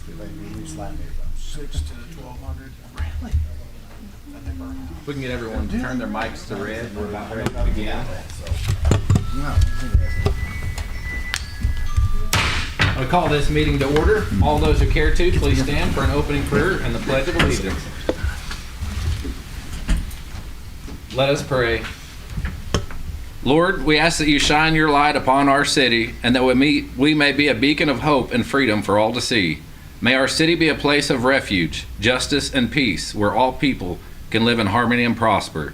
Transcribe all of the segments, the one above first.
They release land from 6 to 1,200. Really? And they burn out. If we can get everyone to turn their mics to red, we're about ready to begin. No. I call this meeting to order. All those who care to, please stand for an opening prayer and the Pledge of Allegiance. Let us pray. Lord, we ask that you shine your light upon our city and that we may be a beacon of hope and freedom for all to see. May our city be a place of refuge, justice, and peace where all people can live in harmony and prosper.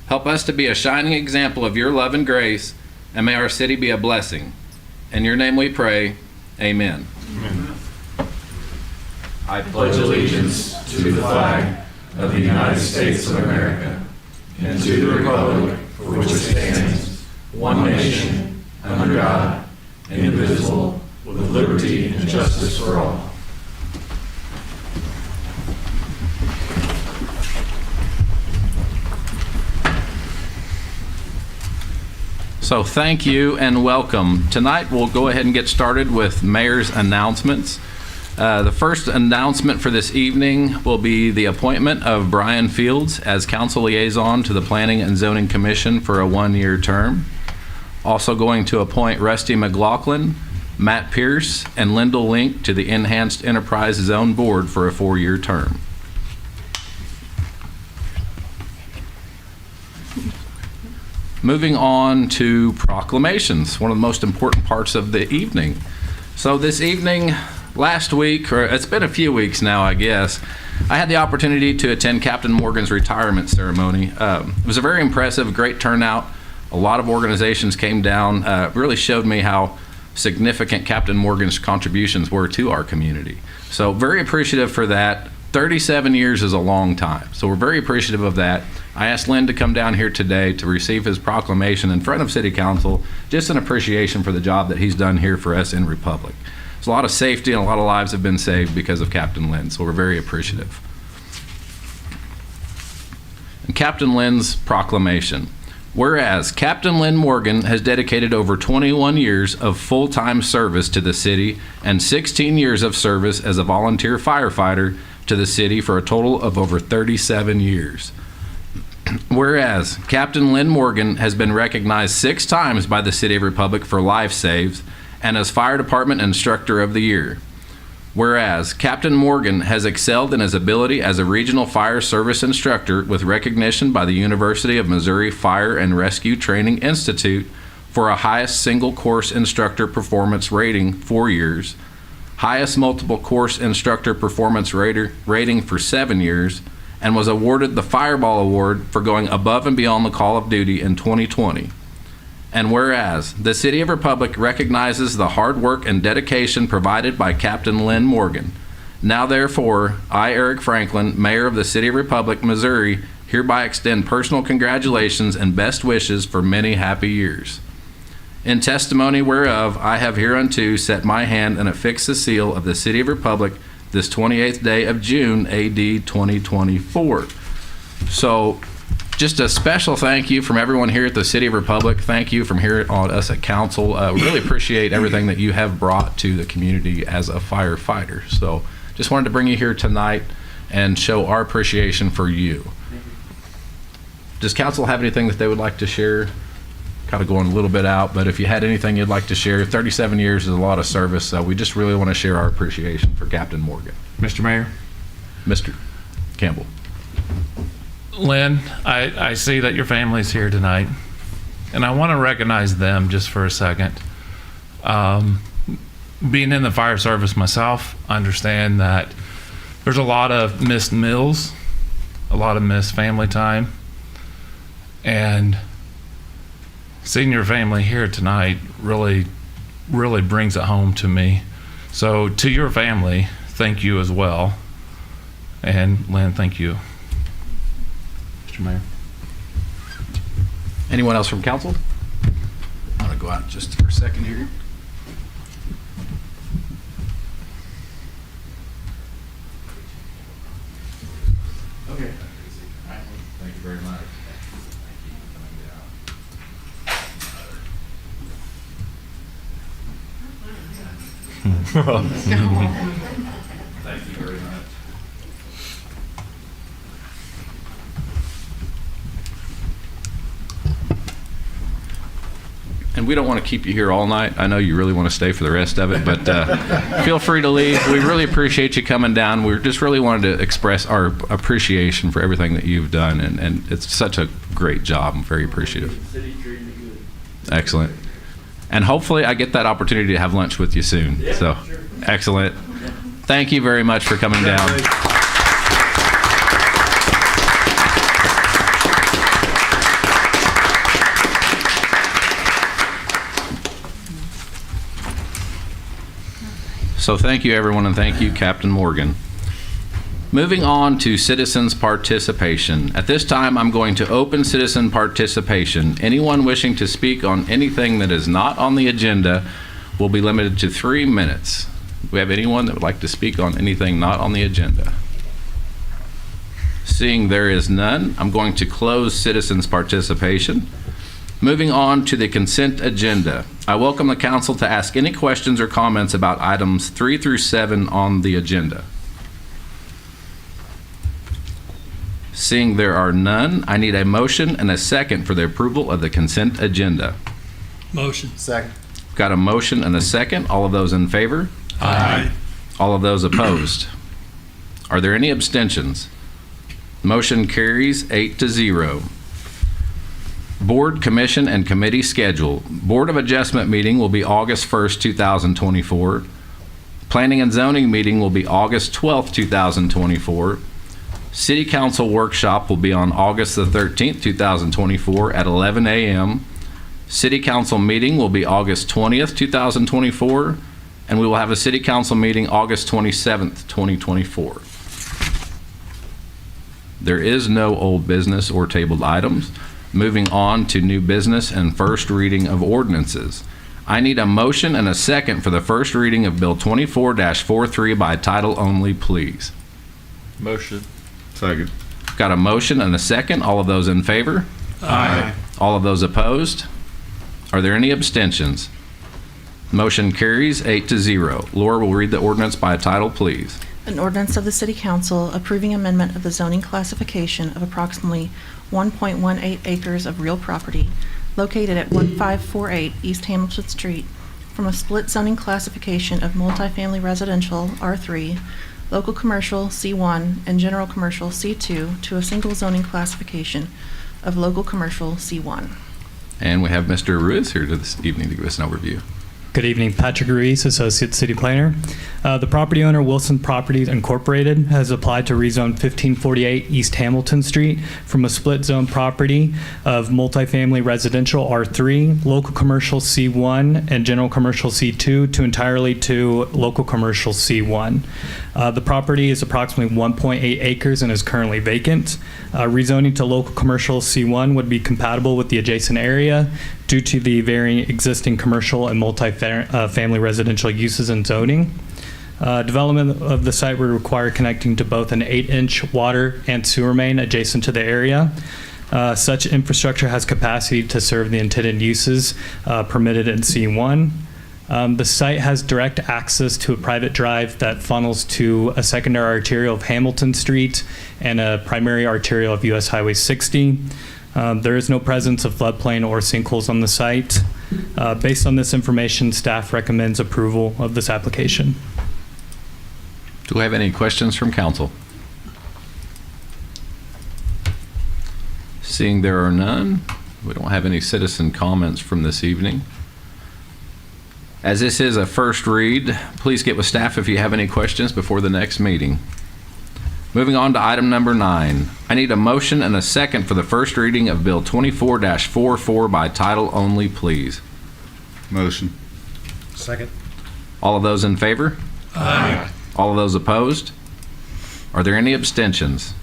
Help us to be a shining example of your love and grace, and may our city be a blessing. In your name we pray. Amen. Amen. I pledge allegiance to the flag of the United States of America and to the republic for which it stands, one nation, under God, indivisible, with liberty and justice for all. So thank you and welcome. Tonight we'll go ahead and get started with Mayor's announcements. The first announcement for this evening will be the appointment of Brian Fields as Council Liaison to the Planning and Zoning Commission for a one-year term. Also going to appoint Rusty McLaughlin, Matt Pierce, and Lyndall Link to the Enhanced Enterprise Zone Board for a 4-year term. Moving on to proclamations, one of the most important parts of the evening. So this evening, last week, or it's been a few weeks now, I guess, I had the opportunity to attend Captain Morgan's retirement ceremony. It was a very impressive, great turnout. A lot of organizations came down, really showed me how significant Captain Morgan's contributions were to our community. So very appreciative for that. 37 years is a long time, so we're very appreciative of that. I asked Lynn to come down here today to receive his proclamation in front of City Council, just an appreciation for the job that he's done here for us in Republic. There's a lot of safety and a lot of lives have been saved because of Captain Lynn, so we're very appreciative. And Captain Lynn's proclamation. Whereas Captain Lynn Morgan has dedicated over 21 years of full-time service to the city and 16 years of service as a volunteer firefighter to the city for a total of over 37 years. Whereas Captain Lynn Morgan has been recognized 6 times by the City of Republic for life saves and as Fire Department Instructor of the Year. Whereas Captain Morgan has excelled in his ability as a regional fire service instructor with recognition by the University of Missouri Fire and Rescue Training Institute for a highest single course instructor performance rating 4 years, highest multiple course instructor performance rating for 7 years, and was awarded the Fireball Award for going above and beyond the call of duty in 2020. And whereas the City of Republic recognizes the hard work and dedication provided by Captain Lynn Morgan, now therefore, I, Eric Franklin, Mayor of the City of Republic, Missouri, hereby extend personal congratulations and best wishes for many happy years. In testimony whereof, I have hereunto set my hand and affixed the seal of the City of Republic this 28th day of June, AD 2024. So just a special thank you from everyone here at the City of Republic. Thank you from here on us at Council. We really appreciate everything that you have brought to the community as a firefighter. So just wanted to bring you here tonight and show our appreciation for you. Does Council have anything that they would like to share? Kind of going a little bit out, but if you had anything you'd like to share, 37 years is a lot of service, so we just really want to share our appreciation for Captain Morgan. Mr. Mayor. Mr. Campbell. Lynn, I see that your family's here tonight, and I want to recognize them just for a second. Being in the fire service myself, I understand that there's a lot of missed meals, a lot of missed family time, and seeing your family here tonight really brings it home to me. So to your family, thank you as well. And Lynn, thank you. Mr. Mayor. Anyone else from Council? I'm going to go out just for a second here. Okay. Thank you very much. and we don't want to keep you here all night. I know you really want to stay for the rest of it, but feel free to leave. We really appreciate you coming down. We just really wanted to express our appreciation for everything that you've done, and it's such a great job. I'm very appreciative. Excellent. And hopefully I get that opportunity to have lunch with you soon. So, excellent. Thank you very much for coming down. So thank you, everyone, and thank you, Captain Morgan. Moving on to citizens' participation. At this time, I'm going to open citizen participation. Anyone wishing to speak on anything that is not on the agenda will be limited to 3 minutes. Do we have anyone that would like to speak on anything not on the agenda? Seeing there is none, I'm going to close citizens' participation. Moving on to the consent agenda. I welcome the council to ask any questions or comments about items 3 through 7 on the agenda. Seeing there are none, I need a motion and a second for the approval of the consent agenda. Motion. Second. Got a motion and a second. All of those in favor? Aye. All of those opposed? Are there any abstentions? Motion carries 8-0. Board, Commission, and Committee schedule. Board of Adjustment meeting will be August 1st, 2024. Planning and Zoning meeting will be August 12th, 2024. City Council workshop will be on August the 13th, 2024 at 11 a.m. City Council meeting will be August 20th, 2024, and we will have a City Council meeting August 27th, 2024. There is no old business or tabled items. Moving on to new business and first reading of ordinances. I need a motion and a second for the first reading of Bill 24-43 by title only, please. Motion. Second. Got a motion and a second. All of those in favor? Aye. All of those opposed? Are there any abstentions? Motion carries 8-0. Laura will read the ordinance by title, please. An ordinance of the City Council approving amendment of the zoning classification of approximately 1.18 acres of real property located at 1548 East Hamilton Street from a split zoning classification of multifamily residential R3, local commercial C1, and general commercial C2 to a single zoning classification of local commercial C1. And we have Mr. Ruiz here this evening to give us an overview. Good evening, Patrick Ruiz, Associate City Planner. The property owner, Wilson Properties Incorporated, has applied to rezone 1548 East Hamilton Street from a split zone property of multifamily residential R3, local commercial C1, and general commercial C2 to entirely to local commercial C1. The property is approximately 1.8 acres and is currently vacant. Rezoning to local commercial C1 would be compatible with the adjacent area due to the varying existing commercial and multi-family residential uses and zoning. Development of the site would require connecting to both an 8-inch water and sewer main adjacent to the area. Such infrastructure has capacity to serve the intended uses permitted in C1. The site has direct access to a private drive that funnels to a secondary arterial of Hamilton Street and a primary arterial of US Highway 60. There is no presence of floodplain or sinkholes on the site. Based on this information, staff recommends approval of this application. Do we have any questions from council? Seeing there are none, we don't have any citizen comments from this evening. As this is a first read, please get with staff if you have any questions before the next meeting. Moving on to item number 9. I need a motion and a second for the first reading of Bill 24-44 by title only, please. Motion. Second. All of those in favor? Aye. All of those opposed? Are there any abstentions?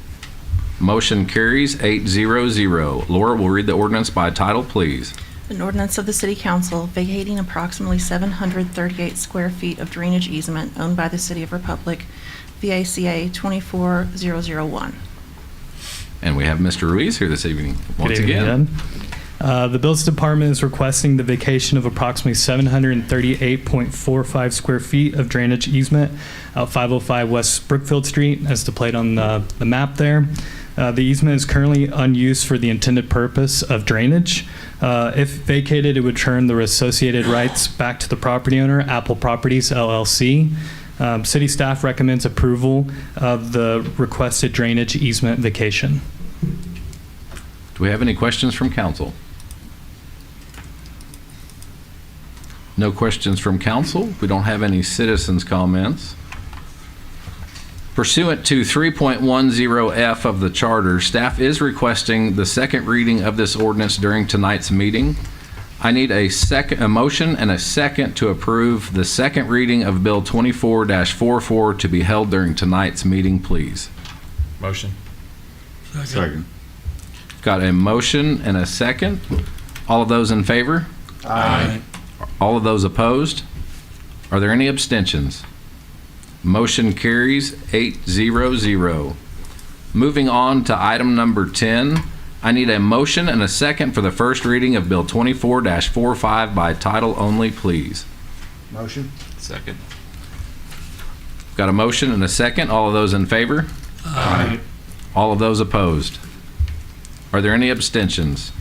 Motion carries 8-0. Laura will read the ordinance by title, please. An ordinance of the City Council vacating approximately 738 square feet of drainage easement owned by the City of Republic, VACA 24001. And we have Mr. Ruiz here this evening once Good evening, again. The Bills Department is requesting the vacation of approximately 738.45 square feet of drainage easement out 505 West Brookfield Street, as displayed on the map there. The easement is currently unused for the intended purpose of drainage. If vacated, it would turn the associated rights back to the property owner, Apple Properties LLC. City staff recommends approval of the requested drainage easement vacation. Do we have any questions from council? No questions from council. We don't have any citizens' comments. Pursuant to 3.10F of the charter, staff is requesting the second reading of this ordinance during tonight's meeting. I need a motion and a second to approve the second reading of Bill 24-44 to be held during tonight's meeting, please. Motion. Second. Got a motion and a second. All of those in favor? Aye. All of those opposed? Are there any abstentions? Motion carries 8-0-0. Moving on to item number 10, I need a motion and a second for the first reading of Bill 24-45 by title only, please. Motion? Second. Got a motion and a second. All of those in favor? Aye. All of those opposed? Are there any abstentions?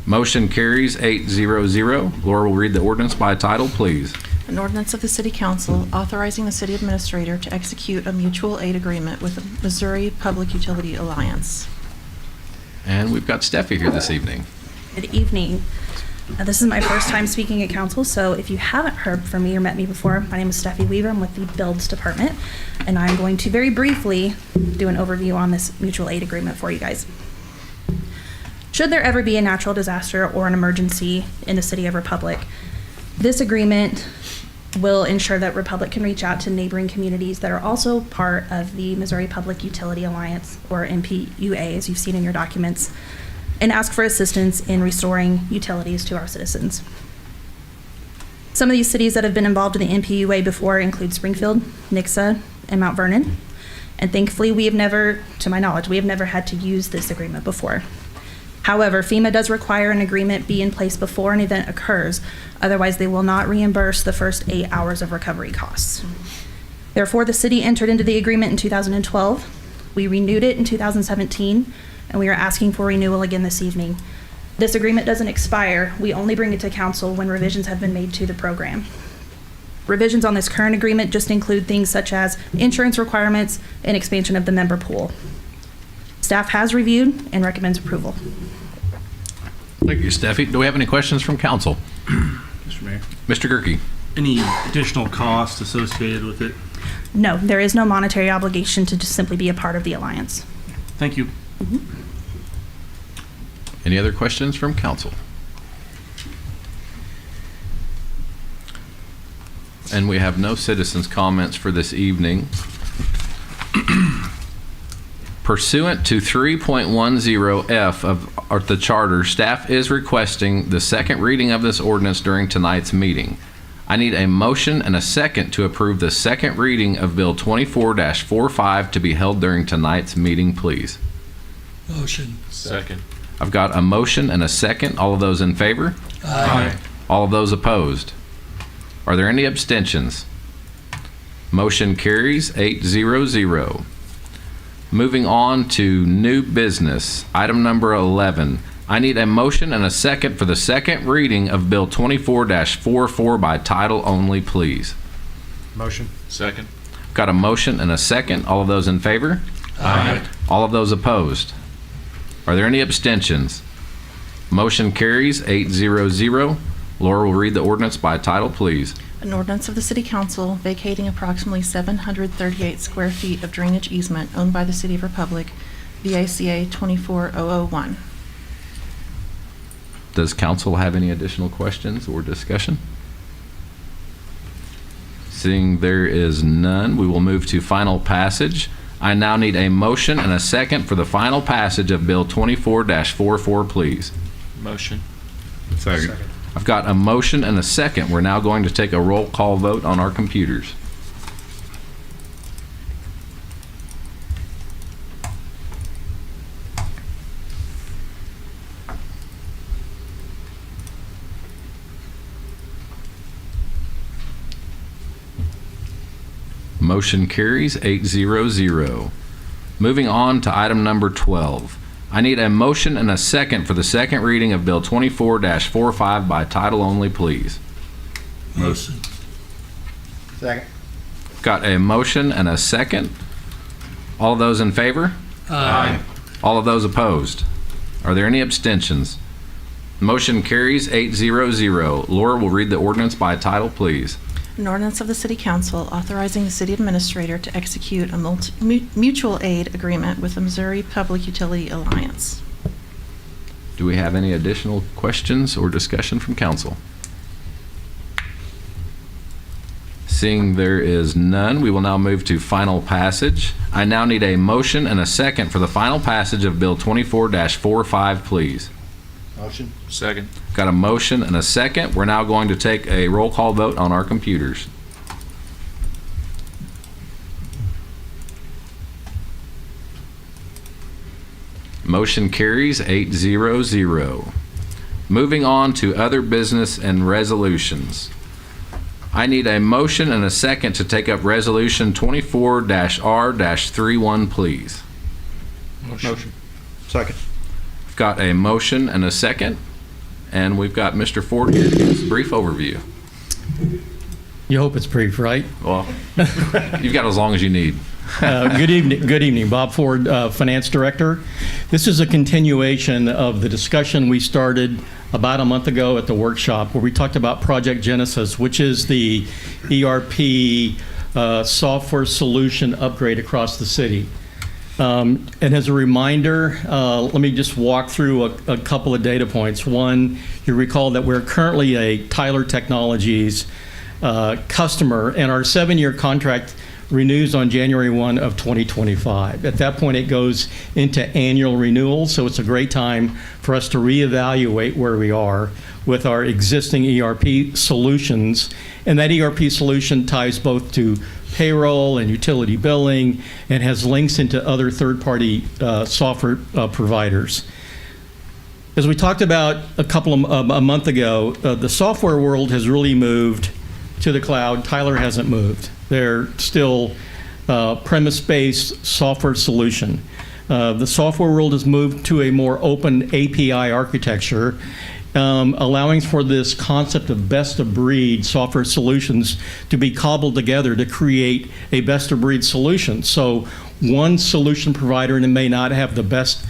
Motion carries 8-0-0. Laura will read the ordinance by title, please. An ordinance of the City Council authorizing the city administrator to execute a mutual aid agreement with the Missouri Public Utility Alliance. And we've got Steffi here this evening. Good evening. This is my first time speaking at council, so if you haven't heard from me or met me before, my name is Steffi Weaver. I'm with the Builds Department, and I'm going to very briefly do an overview on this mutual aid agreement for you guys. Should there ever be a natural disaster or an emergency in the city of Republic, this agreement will ensure that Republic can reach out to neighboring communities that are also part of the Missouri Public Utility Alliance, or MPUA, as you've seen in your documents, and ask for assistance in restoring utilities to our citizens. Some of these cities that have been involved in the MPUA before include Springfield, Nixa, and Mount Vernon. And thankfully, we have never, to my knowledge, we have never had to use this agreement before. However, FEMA does require an agreement be in place before an event occurs. Otherwise, they will not reimburse the first 8 hours of recovery costs. Therefore, the city entered into the agreement in 2012. We renewed it in 2017, and we are asking for renewal again this evening. This agreement doesn't expire. We only bring it to council when revisions have been made to the program. Revisions on this current agreement just include things such as insurance requirements and expansion of the member pool. Staff has reviewed and recommends approval. Thank you, Steffi. Do we have any questions from council? Mr. Mayor, Mr. Gerke. any additional cost associated with it? No, there is no monetary obligation to just simply be a part of the alliance. Thank you. Any other questions from council? And we have no citizens' comments for this evening. Pursuant to 3.10F of the charter, staff is requesting the second reading of this ordinance during tonight's meeting. I need a motion and a second to approve the second reading of Bill 24-45 to be held during tonight's meeting, please. Motion. Second. I've got a motion and a second. All of those in favor? Aye. All of those opposed? Are there any abstentions? Motion carries 8-0-0. Moving on to new business, item number 11. I need a motion and a second for the second reading of Bill 24-44 by title only, please. Motion. Second. Got a motion and a second. All of those in favor? Aye. All of those opposed? Are there any abstentions? Motion carries 8-0-0. Laura will read the ordinance by title, please. An ordinance of the City Council vacating approximately 738 square feet of drainage easement owned by the City of Republic, VACA 24001. Does council have any additional questions or discussion? Seeing there is none, we will move to final passage. I now need a motion and a second for the final passage of Bill 24-44, please. Motion. Second. I've got a motion and a second. We're now going to take a roll call vote on our computers. Motion carries 8-0-0. Moving on to item number 12. I need a motion and a second for the second reading of Bill 24-45 by title only, please. Motion. Second. Got a motion and a second. All those in favor? Aye. All of those opposed? Are there any abstentions? Motion carries 8-0-0. Laura will read the ordinance by title, please. An ordinance of the City Council authorizing the city administrator to execute a mutual aid agreement with the Missouri Public Utility Alliance. Do we have any additional questions or discussion from council? Seeing there is none, we will now move to final passage. I now need a motion and a second for the final passage of Bill 24-45, please. Motion. Second. Got a motion and a second. We're now going to take a roll call vote on our computers. Motion carries 8-0-0. Moving on to other business and resolutions. I need a motion and a second to take up Resolution 24-R-31, please. Motion. Second. Got a motion and a second, and we've got Mr. Ford here to give us a brief overview. You hope it's brief, right? Well, you've got as long as you need. Good evening. Bob Ford, Finance Director. This is a continuation of the discussion we started about a month ago at the workshop where we talked about Project Genesis, which is the ERP software solution upgrade across the city. And as a reminder, let me just walk through a couple of data points. One, you recall that we're currently a Tyler Technologies customer, and our 7-year contract renews on January 1 of 2025. At that point, it goes into annual renewal, so it's a great time for us to reevaluate where we are with our existing ERP solutions. And that ERP solution ties both to payroll and utility billing and has links into other third-party software providers. As we talked about a month ago, the software world has really moved to the cloud. Tyler hasn't moved. They're still premise-based software solution. The software world has moved to a more open API architecture, allowing for this concept of best-of-breed software solutions to be cobbled together to create a best-of-breed solution. So one solution provider may not have the best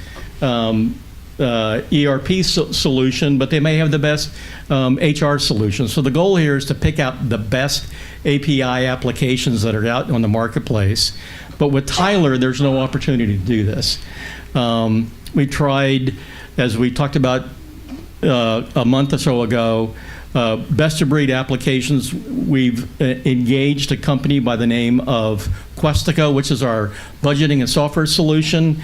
ERP solution, but they may have the best HR solution. So the goal here is to pick out the best API applications that are out on the marketplace. But with Tyler, there's no opportunity to do this. We tried, as we talked about a month or so ago, best-of-breed applications. We've engaged a company by the name of Questica, which is our budgeting and software solution.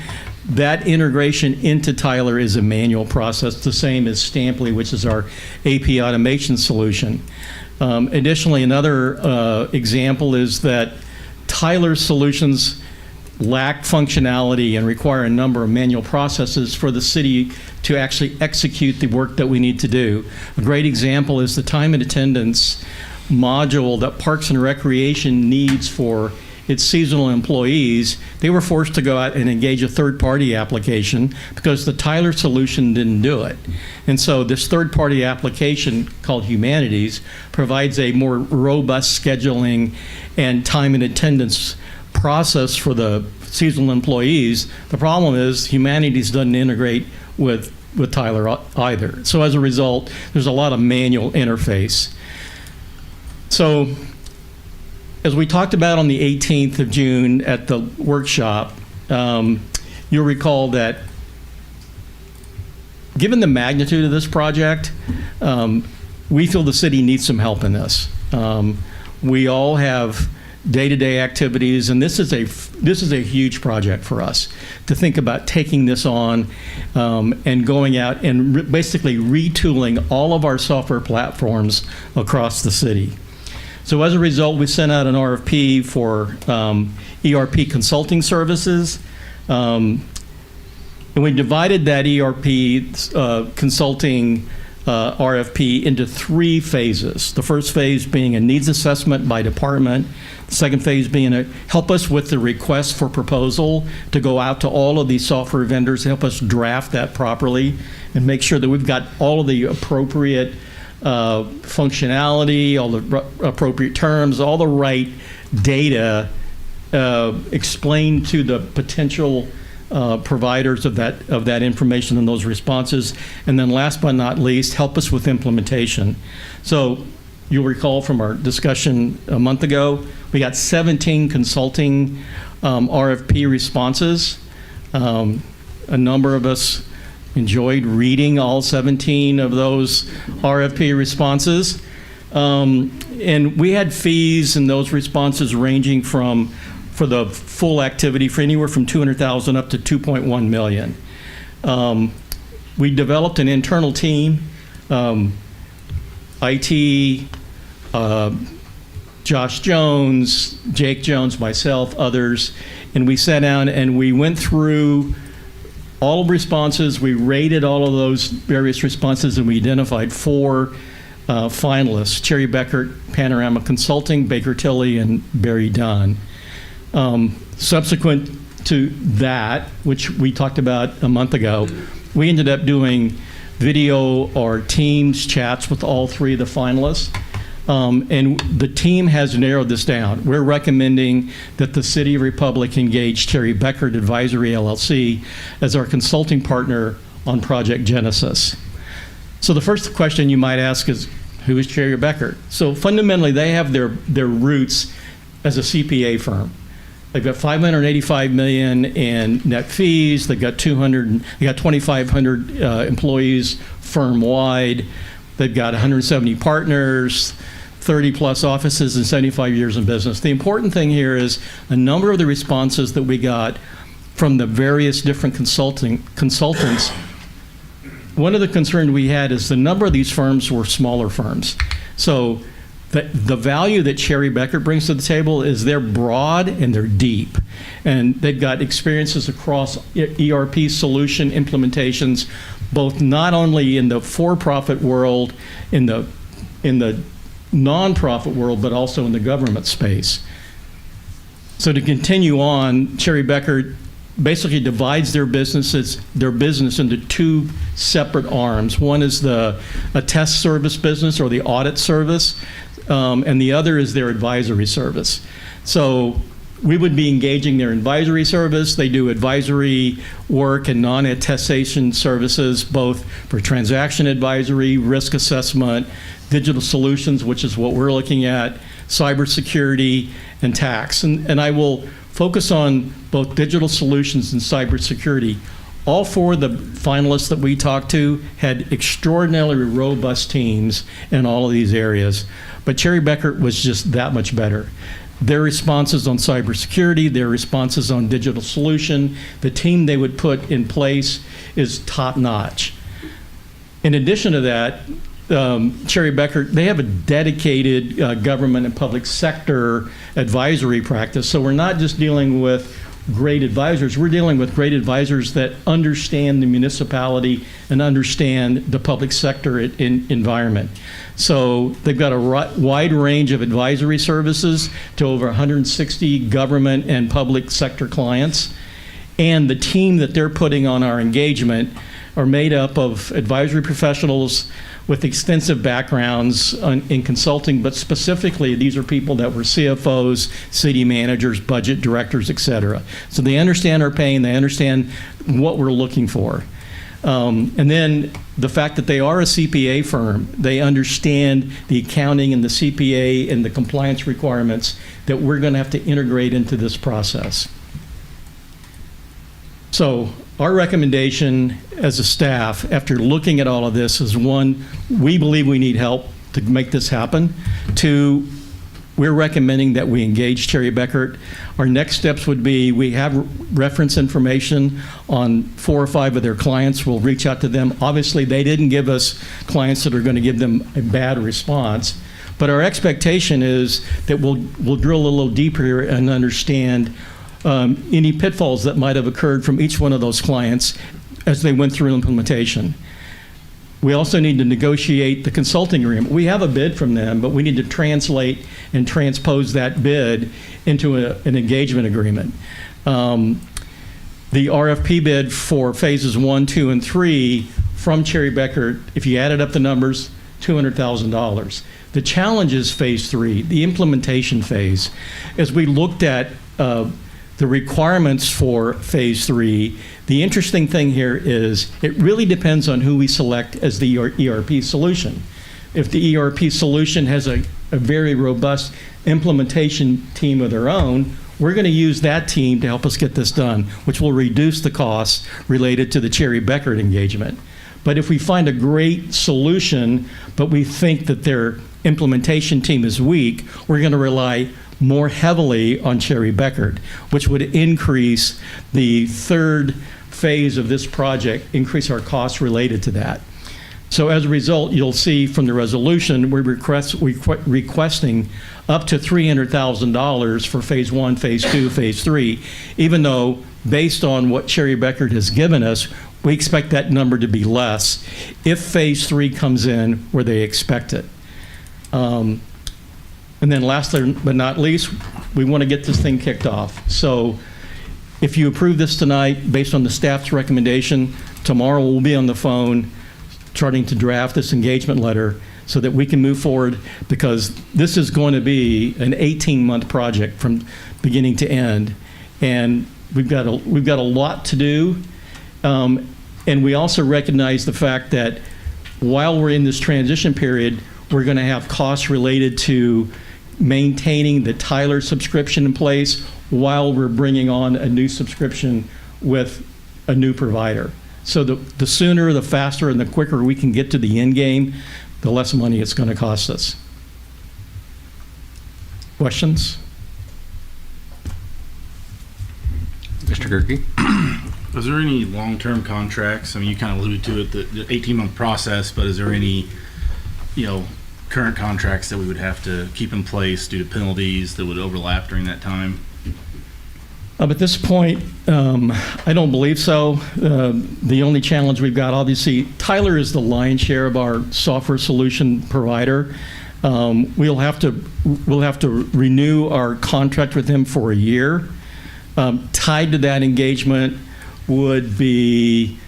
That integration into Tyler is a manual process, the same as Stamply, which is our AP automation solution. Additionally, another example is that Tyler solutions lack functionality and require a number of manual processes for the city to actually execute the work that we need to do. A great example is the time and attendance module that Parks and Recreation needs for its seasonal employees. They were forced to go out and engage a third-party application because the Tyler solution didn't do it. And so this third-party application called Humanities provides a more robust scheduling and time and attendance process for the seasonal employees. The problem is Humanities doesn't integrate with Tyler either. So as a result, there's a lot of manual interface. So as we talked about on the 18th of June at the workshop, you'll recall that given the magnitude of this project, we feel the city needs some help in this. We all have day-to-day activities, and this is a huge project for us to think about taking this on and going out and basically retooling all of our software platforms across the city. So as a result, we sent out an RFP for ERP consulting services, and we divided that ERP consulting RFP into 3 phases. The first phase being a needs assessment by department. The second phase being help us with the request for proposal to go out to all of these software vendors, help us draft that properly and make sure that we've got all of the appropriate functionality, all the appropriate terms, all the right data explained to the potential providers of that information and those responses. And then last but not least, help us with implementation. So you'll recall from our discussion a month ago, we got 17 consulting RFP responses. A number of us enjoyed reading all 17 of those RFP responses. And we had fees in those responses ranging from, for the full activity, for anywhere from $200,000 up to $2.1 million. We developed an internal team, IT, Josh Jones, Jake Jones, myself, others, and we sat down and we went through all of responses. We rated all of those various responses, and we identified 4 finalists: Cherry Beckert, Panorama Consulting, Baker Tilly, and Barry Dunn. Subsequent to that, which we talked about a month ago, we ended up doing video or Teams chats with all 3 of the finalists. And the team has narrowed this down. We're recommending that the City of Republic engage Cherry Beckert Advisory LLC as our consulting partner on Project Genesis. So the first question you might ask is, who is Cherry Beckert? So fundamentally, they have their roots as a CPA firm. They've got $585 million in net fees. They've got 2,500 employees firm-wide. They've got 170 partners, 30 plus offices, and 75 years in business. The important thing here is a number of the responses that we got from the various different consultants. One of the concerns we had is the number of these firms were smaller firms. So the value that Cherry Beckert brings to the table is they're broad and they're deep. And they've got experiences across ERP solution implementations, both not only in the for-profit world, in the nonprofit world, but also in the government space. So to continue on, Cherry Beckert basically divides their business into 2 separate arms. One is a test service business or the audit service, and the other is their advisory service. So we would be engaging their advisory service. They do advisory work and non-attestation services, both for transaction advisory, risk assessment, digital solutions, which is what we're looking at, cybersecurity, and tax. And I will focus on both digital solutions and cybersecurity. All 4 of the finalists that we talked to had extraordinarily robust teams in all of these areas. But Cherry Beckert was just that much better. Their responses on cybersecurity, their responses on digital solution, the team they would put in place is top-notch. In addition to that, Cherry Beckert, they have a dedicated government and public sector advisory practice. So we're not just dealing with great advisors, we're dealing with great advisors that understand the municipality and understand the public sector environment. So they've got a wide range of advisory services to over 160 government and public sector clients. And the team that they're putting on our engagement are made up of advisory professionals with extensive backgrounds in consulting, but specifically these are people that were CFOs, city managers, budget directors, et cetera. So they understand our pain, they understand what we're looking for. And then the fact that they are a CPA firm, they understand the accounting and the CPA and the compliance requirements that we're going to have to integrate into this process. So our recommendation as a staff, after looking at all of this, is 1, we believe we need help to make this happen. 2, we're recommending that we engage Cherry Beckert. Our next steps would be, we have reference information on 4 or 5 of their clients. We'll reach out to them. Obviously, they didn't give us clients that are going to give them a bad response. But our expectation is that we'll drill a little deeper here and understand any pitfalls that might have occurred from each one of those clients as they went through implementation. We also need to negotiate the consulting agreement. We have a bid from them, but we need to translate and transpose that bid into an engagement agreement. The RFP bid for phases 1, 2, and 3 from Cherry Bekaert, if you added up the numbers, $200,000. The challenge is phase 3, the implementation phase. As we looked at the requirements for phase 3, the interesting thing here is it really depends on who we select as the ERP solution. If the ERP solution has a very robust implementation team of their own, we're going to use that team to help us get this done, which will reduce the costs related to the Cherry Bekaert engagement. But if we find a great solution, but we think that their implementation team is weak, we're going to rely more heavily on Cherry Bekaert, which would increase the third phase of this project, increase our costs related to that. So as a result, you'll see from the resolution, we're requesting up to $300,000 for phase 1, phase 2, phase 3, even though based on what Cherry Bekaert has given us, we expect that number to be less if phase 3 comes in where they expect it. And then last but not least, we want to get this thing kicked off. So if you approve this tonight, based on the staff's recommendation, tomorrow we'll be on the phone starting to draft this engagement letter so that we can move forward, because this is going to be an 18-month project from beginning to end. And we've got a lot to do. And we also recognize the fact that while we're in this transition period, we're going to have costs related to maintaining the Tyler subscription in place while we're bringing on a new subscription with a new provider. So the sooner, the faster, and the quicker we can get to the end game, the less money it's going to cost us. Questions? Mr. Gerke? Is there any long-term contracts? I mean, you kind of alluded to it, the 18-month process, but is there any, current contracts that we would have to keep in place due to penalties that would overlap during that time? At this point, I don't believe so. The only challenge we've got, obviously, Tyler is the lion's share of our software solution provider. We'll have to renew our contract with them for a year. Tied to that engagement would be,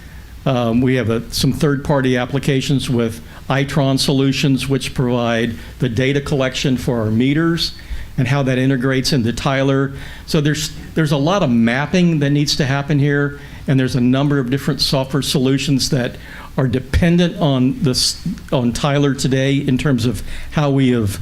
we have some third-party applications with Itron Solutions, which provide the data collection for our meters and how that integrates into Tyler. So there's a lot of mapping that needs to happen here, and there's a number of different software solutions that are dependent on Tyler today in terms of how we have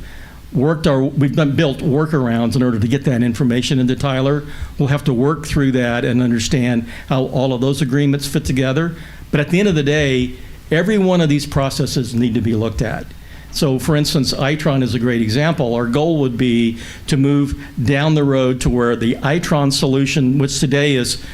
we've built workarounds in order to get that information into Tyler. We'll have to work through that and understand how all of those agreements fit together. But at the end of the day, every one of these processes need to be looked at. So for instance, Itron is a great example. Our goal would be to move down the road to where the Itron solution, which today is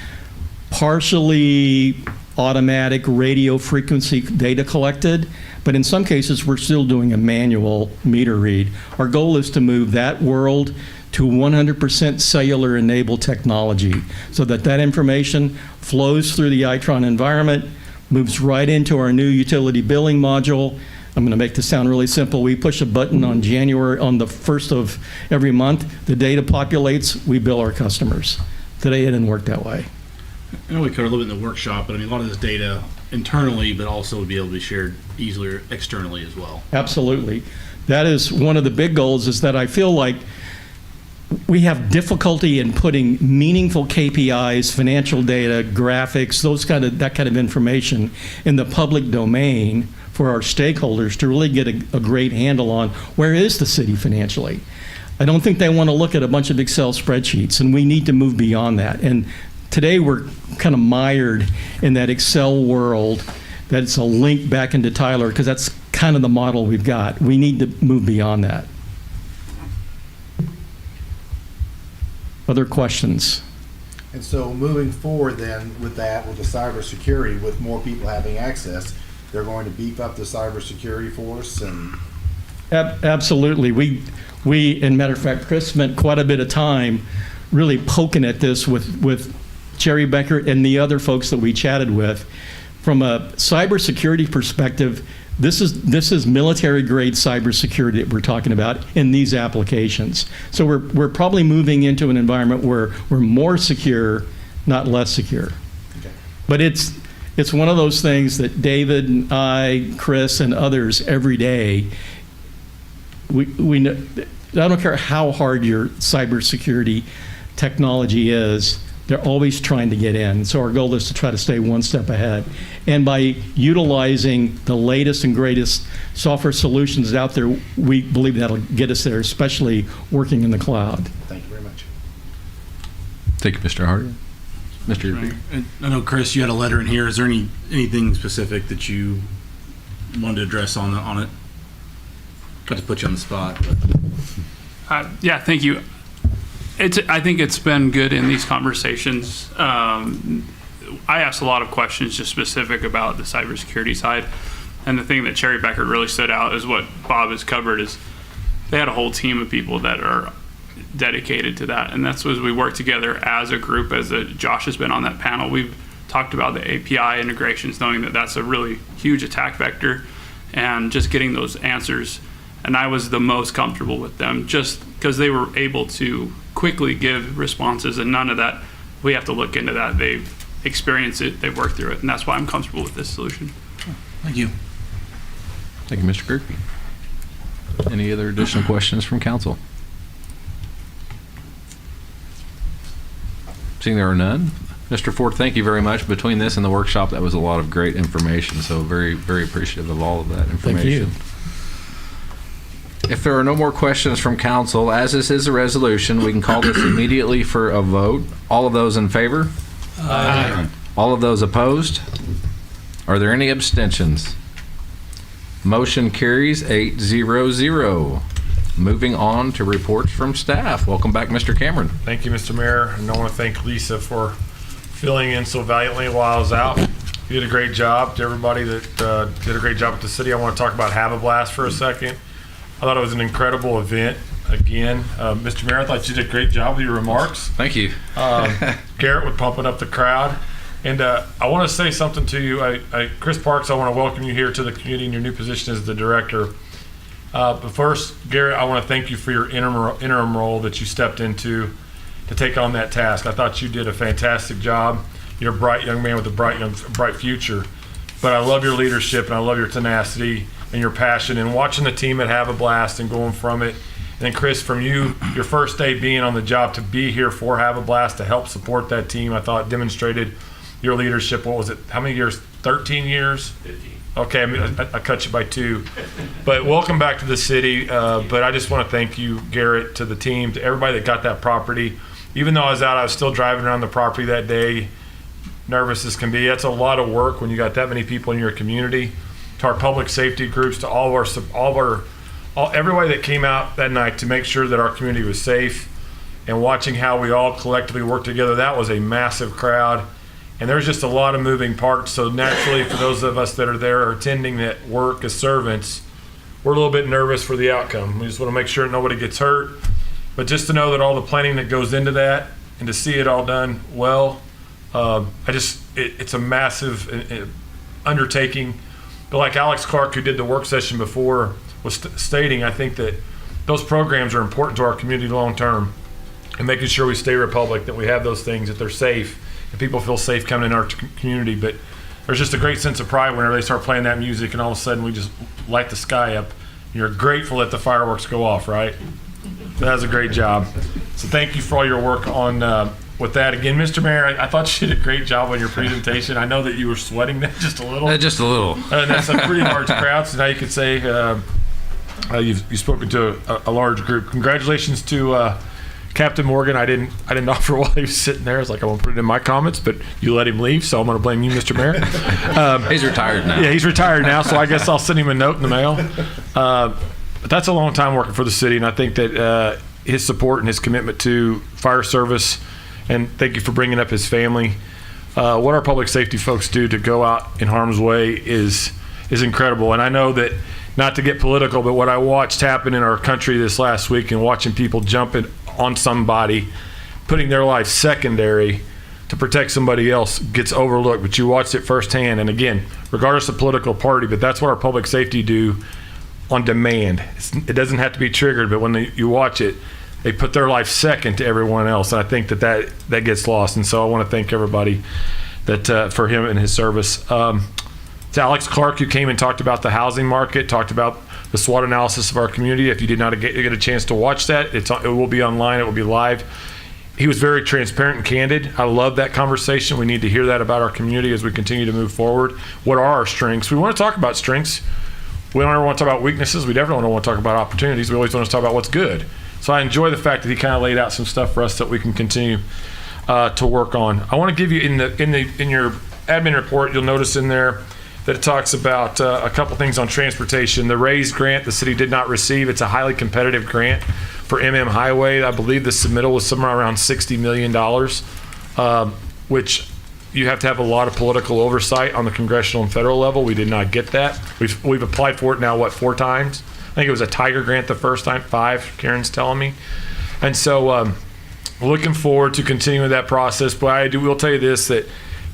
partially automatic radio frequency data collected, but in some cases we're still doing a manual meter read. Our goal is to move that world to 100% cellular enabled technology so that that flows through the Itron environment, moves right into our new utility billing module. I'm going to make this sound really simple. We push a button on the 1st of every month. The data populates, we bill our customers. Today it didn't work that way. I know we covered a little bit in the workshop, but I mean, a lot of this data internally, but also would be able to be shared easily or externally as well. Absolutely. That is one of the big goals, is that I feel like we have difficulty in putting meaningful KPIs, financial data, graphics, that kind of information in the public domain for our stakeholders to really get a great handle on where is the city financially. I don't think they want to look at a bunch of Excel spreadsheets, and we need to move beyond that. And today we're kind of mired in that Excel world that's a link back into Tyler, because that's kind of the model we've got. We need to move beyond that. Other questions? And so moving forward then with the cybersecurity, with more people having access, they're going to beef up the cybersecurity force and... Absolutely. We, and matter of fact, Chris spent quite a bit of time really poking at this with Cherry Bekaert and the other folks that we chatted with, from a cybersecurity perspective, this is military grade cybersecurity that we're talking about in these applications. So we're probably moving into an environment where we're more secure, not less secure. But it's one of those things that David and I, Chris, and others every day, we know, I don't care how hard your cybersecurity technology is, they're always trying to get in. So our goal is to try to stay one step ahead. And by utilizing the latest and greatest software solutions out there, we believe that'll get us there, especially working in the cloud. Thank you very much. Thank you, Mr. Hart. Mr. I know, Chris, you had a letter in here. Is there anything specific that you wanted to address on it? Got to put you on the spot. But. Yeah, thank you. I think it's been good in these conversations. I asked a lot of questions just specific about the cybersecurity side. And the thing that Cherry Becker really stood out is what Bob has covered is they had a whole team of people that are dedicated to that. And that's as we work together as a group, Josh has been on that panel. We've talked about the API integrations, knowing that that's a really huge attack vector and just getting those answers. And I was the most comfortable with them just because they were able to quickly give responses, and none of that, we have to look into that. They've experienced it, they've worked through it, and that's why I'm comfortable with this solution. Thank you. Thank you, Mr. Gerke. Any other additional questions from council? Seeing there are none, Mr. Ford, thank you very much. Between this and the workshop, that was a lot of great information, so very, very appreciative of all of that information. Thank you. If there are no more questions from council, as this is a resolution, we can call this immediately for a vote. All of those in favor? Aye. All of those opposed? Are there any abstentions? Motion carries 8-0-0. Moving on to reports from staff. Welcome back, Mr. Cameron. Thank you, Mr. Mayor, and I want to thank Lisa for filling in so valiantly while I was out. You did a great job. To everybody that did a great job at the city, I want to talk about Have a Blast for a second. I thought it was an incredible event. Again, Mr. Mayor, I thought you did a great job with your remarks. Thank you. Garrett with pumping up the crowd. And I want to say something to you. Chris Parks, I want to welcome you here to the community in your new position as the director. But first, Garrett, I want to thank you for your interim role that you stepped into to take on that task. I thought you did a fantastic job. You're a bright young man with a bright future. But I love your leadership and I love your tenacity and your passion and watching the team at Have a Blast and going from it. And then Chris, from you, your first day being on the job to be here for Have a Blast to help support that team, I thought demonstrated your leadership. What was it? How many years? 13 years? 15. Okay, I cut you by 2. But welcome back to the city. But I just want to thank you, Garrett, to the team, to everybody that got that property. Even though I was out, I was still driving around the property that day, nervous as can be. That's a lot of work when you got that many people in your community. To our public safety groups, to everybody that came out that night to make sure that our community was safe, and watching how we all collectively work together. That was a massive crowd. And there's just a lot of moving parts. So naturally, for those of us that are there or attending that work as servants, we're a little bit nervous for the outcome. We just want to make sure nobody gets hurt. But just to know that all the planning that goes into that and to see it all done well, it's a massive undertaking. But like Alex Clark, who did the work session before, was stating, I think that those programs are important to our community long term, and making sure we stay Republic, that we have those things, that they're safe, and people feel safe coming in our community. But there's just a great sense of pride whenever they start playing that music, and all of a sudden we just light the sky up. You're grateful that the fireworks go off, right? That was a great job. So thank you for all your work on with that. Again, Mr. Mayor, I thought you did a great job on your presentation. I know that you were sweating that just a little. Just a little. And that's a pretty large crowd, so now you could say you've spoken to a large group. Congratulations to Captain Morgan. I didn't offer while he was sitting there. I was like, I won't put it in my comments, but you let him leave, so I'm going to blame you, Mr. Mayor. He's retired now. Yeah, he's retired now, so I guess I'll send him a note in the mail. But that's a long time working for the city, and I think that his support and his commitment to fire service, and thank you for bringing up his family. What our public safety folks do to go out in harm's way is incredible. And I know that, not to get political, but what I watched happen in our country this last week and watching people jumping on somebody, putting their life secondary to protect somebody else gets overlooked, but you watched it firsthand. And again, regardless of political party, but that's what our public safety do on demand. It doesn't have to be triggered, but when you watch it, they put their life second to everyone else. And I think that gets lost. And so I want to thank everybody that for him and his service. To Alex Clark, who came and talked about the housing market, talked about the SWOT analysis of our community. If you did not get a chance to watch that, it will be online. It will be live. He was very transparent and candid. I love that conversation. We need to hear that about our community as we continue to move forward. What are our strengths? We want to talk about strengths. We don't ever want to talk about weaknesses. We definitely don't want to talk about opportunities. We always want to talk about what's good. So I enjoy the fact that he kind of laid out some stuff for us that we can continue to work on. I want to give you in your admin report, you'll notice in there that it talks about a couple things on transportation. The RAISE grant the city did not receive. It's a highly competitive grant for MM Highway. I believe the submittal was somewhere around $60 million, which you have to have a lot of political oversight on the congressional and federal level. We did not get that. We've applied for it now, 4 times? I think it was a Tiger grant the first time, 5, Karen's telling me. And so looking forward to continuing that process. But will tell you this, that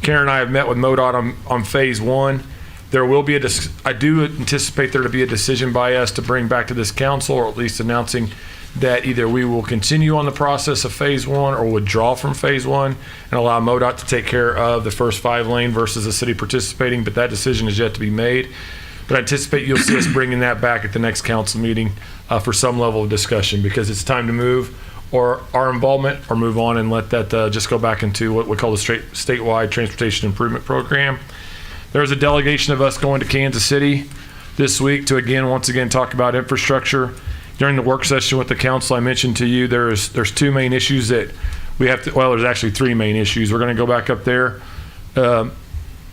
Karen and I have met with MoDOT on phase 1. There will be I do anticipate there to be a decision by us to bring back to this council, or at least announcing that either we will continue on the process of phase 1 or withdraw from phase 1 and allow MoDOT to take care of the first 5 lane versus the city participating, but that decision is yet to be made. But I anticipate you'll see us bringing that back at the next council meeting for some level of discussion, because it's time to move or our involvement, or move on and let that just go back into what we call the statewide transportation improvement program. There's a delegation of us going to Kansas City this week to once again talk about infrastructure. During the work session with the council, I mentioned to you there's 2 main issues that we have to, well, there's actually 3 main issues. We're going to go back up there.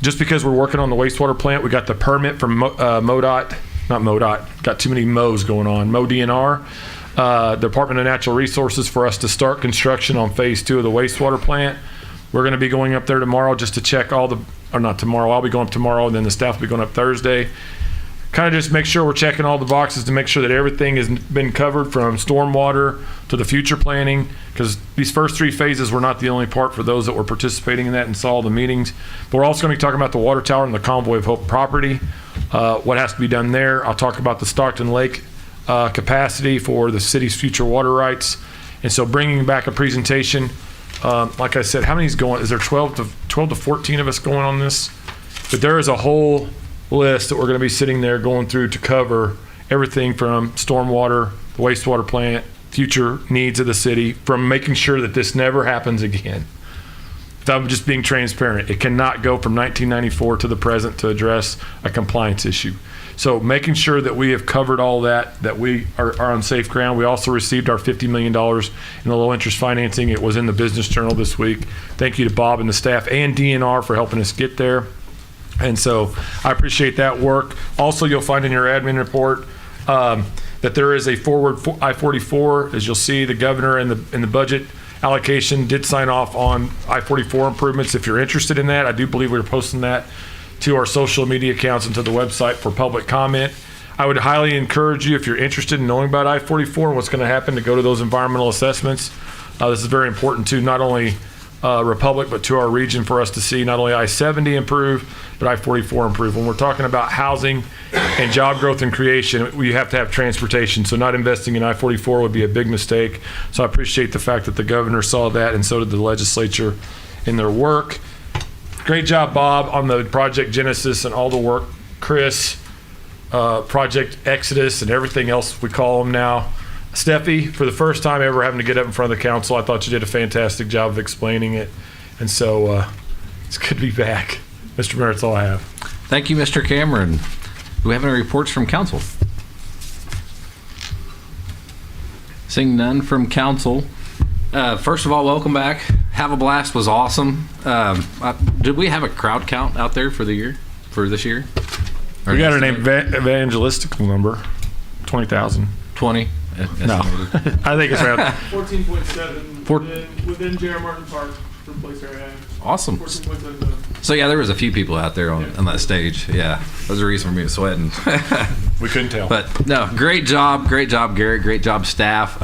Just because we're working on the wastewater plant, we got the permit from MoDOT, not MoDOT, got too many Mo's going on, MoDNR, Department of Natural Resources, for us to start construction on phase 2 of the wastewater plant. We're going to be going up there tomorrow just to check or not tomorrow, I'll be going up tomorrow, and then the staff will be going up Thursday. Kind of just make sure we're checking all the boxes to make sure that everything has been covered, from stormwater to the future planning, because these first 3 phases were not the only part for those that were participating in that and saw the meetings. But we're also going to be talking about the water tower and the Convoy of Hope property, what has to be done there. I'll talk about the Stockton Lake capacity for the city's future water rights. And so bringing back a presentation, like I said, how many's going? Is there 12 to 14 of us going on this? But there is a whole list that we're going to be sitting there going through to cover everything from stormwater, the wastewater plant, future needs of the city, from making sure that this never happens again. If I'm just being transparent, it cannot go from 1994 to the present to address a compliance issue. So making sure that we have covered all that we are on safe ground. We also received our $50 million in the low interest financing. It was in the Business Journal this week. Thank you to Bob and the staff and DNR for helping us get there. And so I appreciate that work. Also, you'll find in your admin report that there is a forward I-44. As you'll see, the governor in the budget allocation did sign off on I-44 improvements. If you're interested in that, I do believe we're posting that to our social media accounts and to the website for public comment. I would highly encourage you, if you're interested in knowing about I-44 and what's going to happen, to go to those environmental assessments. This is very important to not only Republic, but to our region, for us to see not only I-70 improve, but I-44 improve. When we're talking about housing and job growth and creation, we have to have transportation. So not investing in I-44 would be a big mistake. So I appreciate the fact that the governor saw that, and so did the legislature in their work. Great job, Bob, on the Project Genesis and all the work. Chris, Project Exodus, and everything else we call them now. Steffi, for the first time ever having to get up in front of the council, I thought you did a fantastic job of explaining it. And so it's good to be back. Mr. Mayor, that's all I have. Thank you, Mr. Cameron. Do we have any reports from council? Seeing none from council. First of all, welcome back. Have a Blast was awesome. Did we have a crowd count out there for this year? We got an evangelistic number, 20,000. 20? No, I think it's around 14.7 within J.R. Martin Park for the place area. Awesome. 14.7. So yeah, there was a few people out there on that stage. Yeah, that was the reason for me sweating. We couldn't tell. But no, great job, Garrett. Great job, staff.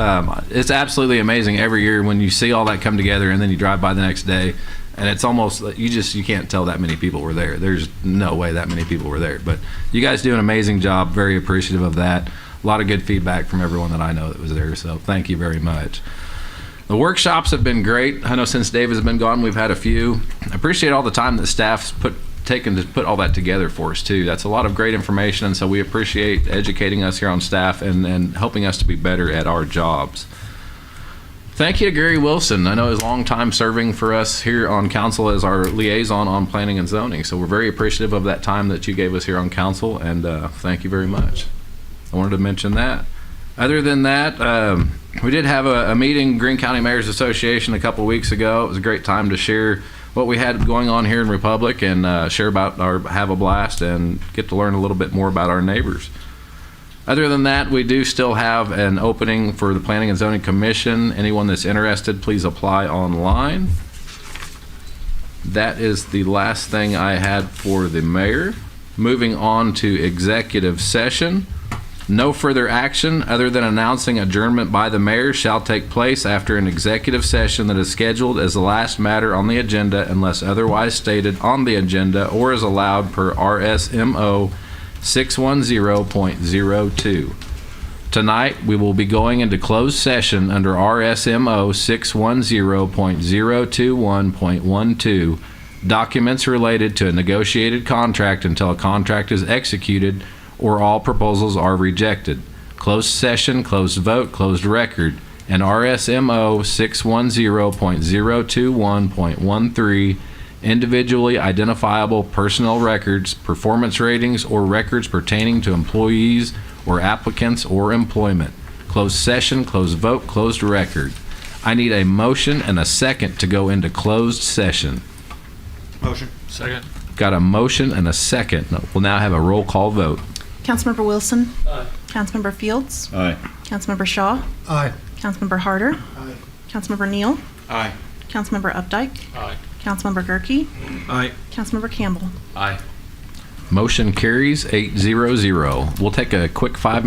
It's absolutely amazing every year when you see all that come together, and then you drive by the next day, And it's almost, you can't tell that many people were there. There's no way that many people were there. But you guys do an amazing job. Very appreciative of that. A lot of good feedback from everyone that I know that was there. So thank you very much. The workshops have been great. I know since Dave has been gone, we've had a few. I appreciate all the time that staff's taken to put all that together for us too. That's a lot of great information, and so we appreciate educating us here on staff and helping us to be better at our jobs. Thank you to Gary Wilson. I know he's long time serving for us here on council as our liaison on planning and zoning. So we're very appreciative of that time that you gave us here on council, and thank you very much. I wanted to mention that. Other than that, we did have a meeting, Greene County Mayors Association, a couple weeks ago. It was a great time to share what we had going on here in Republic and share about have a blast and get to learn a little bit more about our neighbors. Other than that, we do still have an opening for the Planning and Zoning Commission. Anyone that's interested, please apply online. That is the last thing I had for the mayor. Moving on to executive session. No further action other than announcing adjournment by the mayor shall take place after an executive session that is scheduled as the last matter on the agenda unless otherwise stated on the agenda or is allowed per RSMO 610.02. Tonight, we will be going into closed session under RSMO 610.021.12, documents related to a negotiated contract until a contract is executed or all proposals are rejected. Closed session, closed vote, closed record, and RSMO 610.021.13, individually identifiable personnel records, performance ratings, or records pertaining to employees or applicants or employment. Closed session, closed vote, closed record. I need a motion and a second to go into closed session. Motion. Second. Got a motion and a second. We'll now have a roll call vote. Councilmember Wilson. Aye. Councilmember Fields. Aye. Councilmember Shaw. Aye. Councilmember Harder. Aye. Councilmember Neal. Aye. Councilmember Updike. Aye. Councilmember Gerke. Aye. Councilmember Campbell. Aye. Motion carries 8-0-0. We'll take a quick 5-minute